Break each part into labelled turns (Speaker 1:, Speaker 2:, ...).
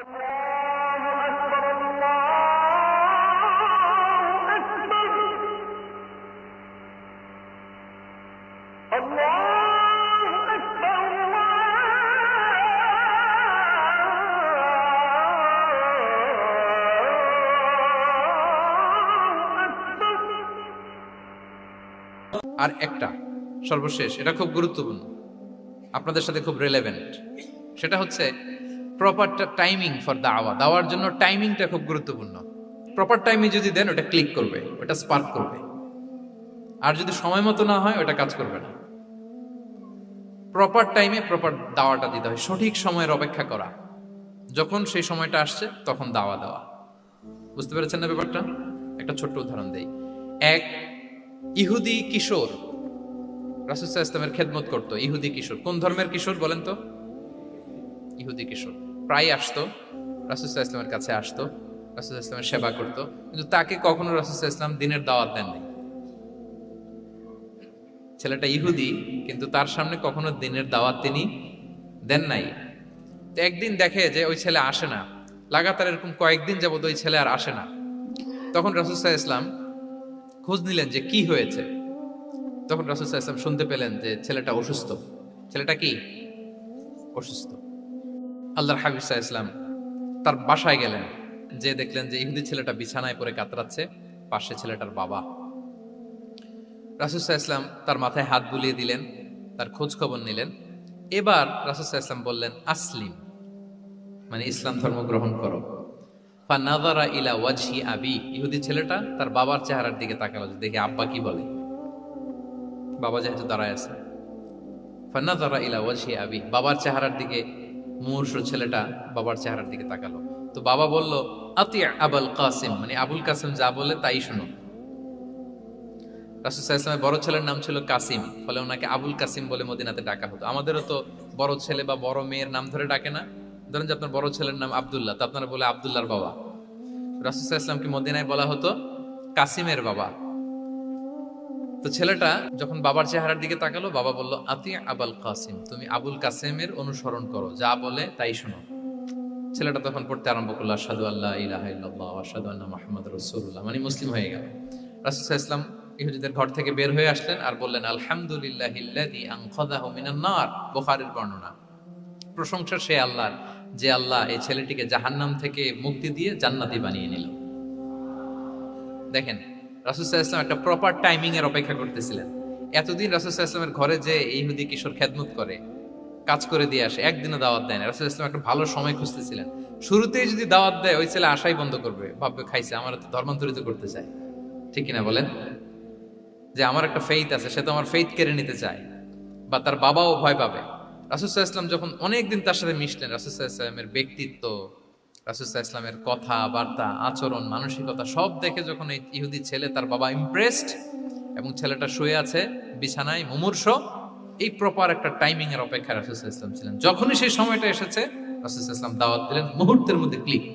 Speaker 1: আর একটা সর্বশেষ, এটা খুব গুরুত্বপূর্ণ, আপনাদের সাথে খুব রিলেভেন্ট। সেটা হচ্ছে প্রপার টাইমিং ফর দাওয়া। দাওয়ার জন্য টাইমিংটা খুব গুরুত্বপূর্ণ। প্রপার টাইমে যদি দেন, ওটা ক্লিক করবে, ওটা স্পার্ক করবে। আর যদি সময় মতো না হয়, ওটা কাজ করবে না। প্রপার টাইমে প্রপার দাওয়াটা দিতে হয়, সঠিক সময়ের অপেক্ষা করা, যখন সেই সময়টা আসছে তখন দাওয়া দেওয়া। বুঝতে পেরেছেন না ব্যাপারটা? একটা ছোট্ট উদাহরণ দেই। এক ইহুদি কিশোর রাসূল সাল্লাল্লাহু আলাইহি ওয়াসাল্লামের খেদমত করত। ইহুদি কিশোর, কোন ধর্মের কিশোর বলেন তো? ইহুদি কিশোর। প্রায় আসতো রাসূল সাল্লাল্লাহু আলাইহি ওয়াসাল্লামের কাছে, আসতো রাসূল সাল্লাল্লাহু আলাইহি ওয়াসাল্লামের সেবা করত, কিন্তু তাকে কখনো রাসূল সাল্লাল্লাহু আলাইহি ওয়াসাল্লাম দিনের দাওয়াত দেন নাই। ছেলেটা ইহুদি, কিন্তু তার সামনে কখনো দিনের দাওয়াত তিনি দেন নাই। তো একদিন দেখে যে ওই ছেলে আসে না, লাগাতার এরকম কয়েকদিন যাবত ওই ছেলে আর আসে না। তখন রাসূল সাল্লাল্লাহু আলাইহি ওয়াসাল্লাম খোঁজ নিলেন যে কি হয়েছে। তখন রাসূল সাল্লাল্লাহু আলাইহি ওয়াসাল্লাম শুনতে পেলেন যে ছেলেটা অসুস্থ। ছেলেটা কি অসুস্থ? আল্লাহর হাবিব সাল্লাল্লাহু আলাইহি ওয়াসাল্লাম তার বাসায় গেলেন, যে দেখলেন যে ইহুদি ছেলেটা বিছানায় পড়ে কাতরাচ্ছে, পাশে ছেলেটার বাবা। রাসূল সাল্লাল্লাহু আলাইহি ওয়াসাল্লাম তার মাথায় হাত বুলিয়ে দিলেন, তার খোঁজ খবর নিলেন। এবার রাসূল সাল্লাল্লাহু আলাইহি ওয়াসাল্লাম বললেন, আসলিম, মানে ইসলাম ধর্ম গ্রহণ করো। ফানাযারা ইলা ওয়াজহি আবি, ইহুদি ছেলেটা তার বাবার চেহারার দিকে তাকালো, যে দেখে আব্বা কি বলে। বাবা যেহেতু দাঁড়ায় আছে, ফানাযারা ইলা ওয়াজহি আবি, বাবার চেহারার দিকে মুমূর্ষু ছেলেটা বাবার চেহারার দিকে তাকালো। তো বাবা বলল, আতি আবুল কাসিম, মানে আবুল কাসিম যা বলে তাই শোনো। রাসূল সাল্লাল্লাহু আলাইহি ওয়াসাল্লামের বড় ছেলের নাম ছিল কাসিম, ফলে ওনাকে আবুল কাসিম বলে মদিনাতে ডাকা হতো। আমাদেরও তো বড় ছেলে বা বড় মেয়ের নাম ধরে ডাকে না? ধরেন যে আপনার বড় ছেলের নাম আব্দুল্লাহ, তো আপনারা বলে আব্দুল্লাহর বাবা। রাসূল সাল্লাল্লাহু আলাইহি ওয়াসাল্লামকে মদিনায় বলা হতো কাসিমের বাবা। তো ছেলেটা যখন বাবার চেহারার দিকে তাকালো, বাবা বলল, আতি আবুল কাসিম, তুমি আবুল কাসিমের অনুসরণ করো, যা বলে তাই শোনো। ছেলেটা তখন পড়তে আরম্ভ করলো, আশহাদু আল্লা ইলাহা ইল্লাল্লাহ ওয়া আশহাদু আন্না মুহাম্মাদুর রাসূলুল্লাহ, মানে মুসলিম হয়ে গেল। রাসূল সাল্লাল্লাহু আলাইহি ওয়াসাল্লাম ইহুদিদের ঘর থেকে বের হয়ে আসলেন আর বললেন, আলহামদুলিল্লাহিল্লাযী আনকাযাহু মিনান নার, বুখারীর বর্ণনা। প্রশংসা সে আল্লাহর, যে আল্লাহ এই ছেলেটিকে জাহান্নাম থেকে মুক্তি দিয়ে জান্নাতি বানিয়ে নিল। দেখেন, রাসূল সাল্লাল্লাহু আলাইহি ওয়াসাল্লাম একটা প্রপার টাইমিং এর অপেক্ষা করতেছিলেন। এতদিন রাসূল সাল্লাল্লাহু আলাইহি ওয়াসাল্লামের ঘরে যে ইহুদি কিশোর খেদমত করে, কাজ করে দিয়ে আসে, একদিনও দাওয়াত দেয় না। রাসূল সাল্লাল্লাহু আলাইহি ওয়াসাল্লাম একটা ভালো সময় খুঁজতেছিলেন। শুরুতেই যদি দাওয়াত দেয়, ওই ছেলে আশাই বন্ধ করবে, ভাববে খাইছে, আমার তো ধর্মান্তরিত করতে চায়। ঠিক কিনা বলেন? যে আমার একটা ফেইথ আছে, সে তো আমার ফেইথ কেড়ে নিতে চায়, বা তার বাবাও ভয় পাবে। রাসূল সাল্লাল্লাহু আলাইহি ওয়াসাল্লাম যখন অনেকদিন তার সাথে মিশলেন, রাসূল সাল্লাল্লাহু আলাইহি ওয়াসাল্লামের ব্যক্তিত্ব, রাসূল সাল্লাল্লাহু আলাইহি ওয়াসাল্লামের কথা বার্তা, আচরণ, মানসিকতা সব দেখে যখন এই ইহুদি ছেলে, তার বাবা ইমপ্রেসড, এবং ছেলেটা শুয়ে আছে বিছানায় মুমূর্ষ, এই প্রপার একটা টাইমিং এর অপেক্ষায় রাসূল সাল্লাল্লাহু আলাইহি ওয়াসাল্লাম ছিলেন। যখনই সেই সময়টা এসেছে, রাসূল সাল্লাল্লাহু আলাইহি ওয়াসাল্লাম দাওয়াত দিলেন, মুহূর্তের মধ্যে ক্লিক।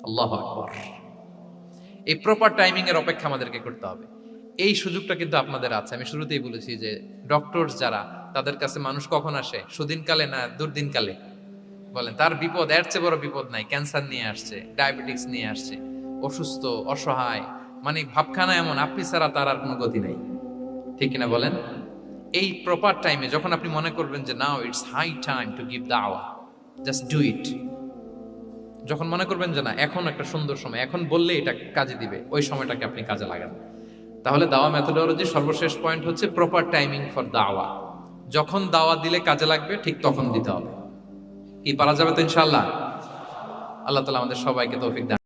Speaker 1: আল্লাহু আকবার। এই প্রপার টাইমিং এর অপেক্ষা আমাদেরকে করতে হবে। এই সুযোগটা কিন্তু আপনাদের আছে। আমি শুরুতেই বলেছি যে ডক্টর যারা, তাদের কাছে মানুষ কখন আসে? সুদিনকালে না দুর্দিনকালে? বলেন, তার বিপদ এর চেয়ে বড় বিপদ নাই। ক্যান্সার নিয়ে আসছে, ডায়াবেটিক্স নিয়ে আসছে, অসুস্থ, অসহায়, মানে ভাবখানা এমন, আপনি ছাড়া তার আর কোনো গতি নাই। ঠিক কিনা বলেন? এই প্রপার টাইমে যখন আপনি মনে করবেন যে now it's high time to give দাওয়া, জাস্ট ডু ইট। যখন মনে করবেন যে না, এখন একটা সুন্দর সময়, এখন বললে এটা কাজে দিবে, ওই সময়টাকে আপনি কাজে লাগান। তাহলে দাওয়া মেথোডোলজি সর্বশেষ পয়েন্ট হচ্ছে প্রপার টাইমিং ফর দাওয়া। যখন দাওয়া দিলে কাজে লাগবে, ঠিক তখন দিতে হবে। কি পারা যাবে তো ইনশাআল্লাহ? আল্লাহ তাআলা আমাদের সবাইকে তৌফিক দান।